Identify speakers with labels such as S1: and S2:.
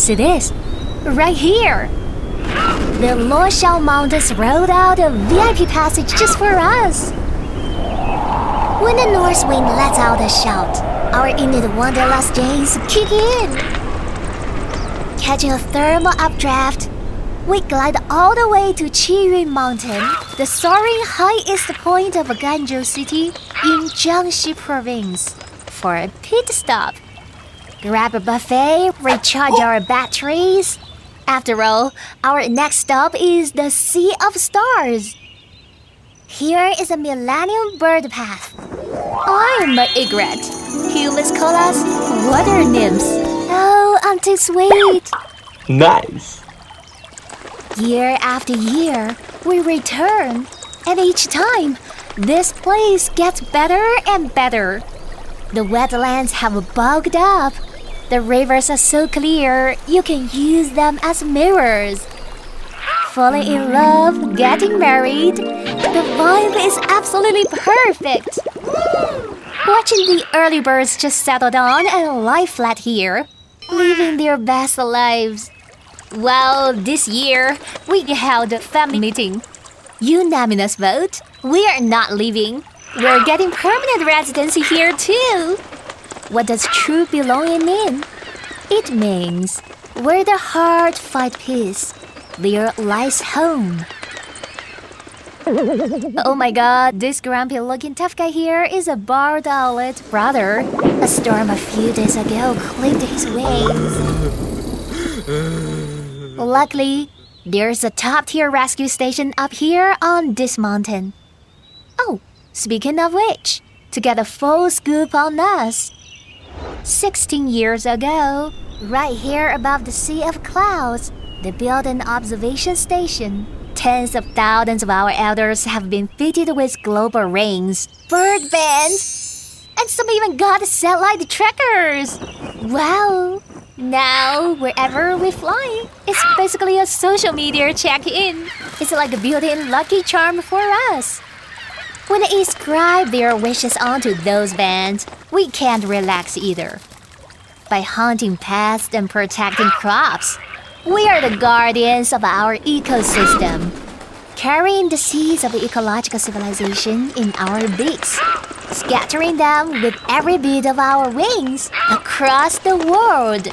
S1: See this? Right here! The Luoxiao Mountains rolled out a VIP passage just for us. When the north wind lets out a shout, our Inuit wanderlust days kick in. Catching a thermal updraft, we glide all the way to Qiyun Mountain, the soaring highest point of Ganzhou City in Jiangxi Province, for a pit stop. Grab a buffet, recharge our batteries. After all, our next stop is the Sea of Stars. Here is a millennium bird path. I'm an egret. Humans call us water nymphs. Oh, I'm too sweet.
S2: Nice.
S1: Year after year, we return. And each time, this place gets better and better. The wetlands have bogged up. The rivers are so clear, you can use them as mirrors. Falling in love, getting married, the vibe is absolutely perfect. Watching the early birds just settle down and lie flat here, living their best lives. Well, this year, we held a family meeting. Unanimous vote, we are not leaving. We're getting permanent residency here too. What does true belonging mean? It means where the heart finds peace, there lies home. Oh my god, this grumpy-looking tough guy here is a barred owlet brother. A storm a few days ago clipped his wings. Luckily, there's a top-tier rescue station up here on this mountain. Oh, speaking of which, to get a full scoop on us, 16 years ago, right here above the Sea of Clouds, they built an observation station. Tens of thousands of our elders have been fitted with global rings, bird bands, and some even got satellite trackers. Wow! Now, wherever we fly, it's basically a social media check-in. It's like a built-in lucky charm for us. When they inscribe their wishes onto those bands, we can't relax either. By hunting pests and protecting crops, we are the guardians of our ecosystem, carrying the seeds of ecological civilization in our beaks, scattering them with every beat of our wings across the world.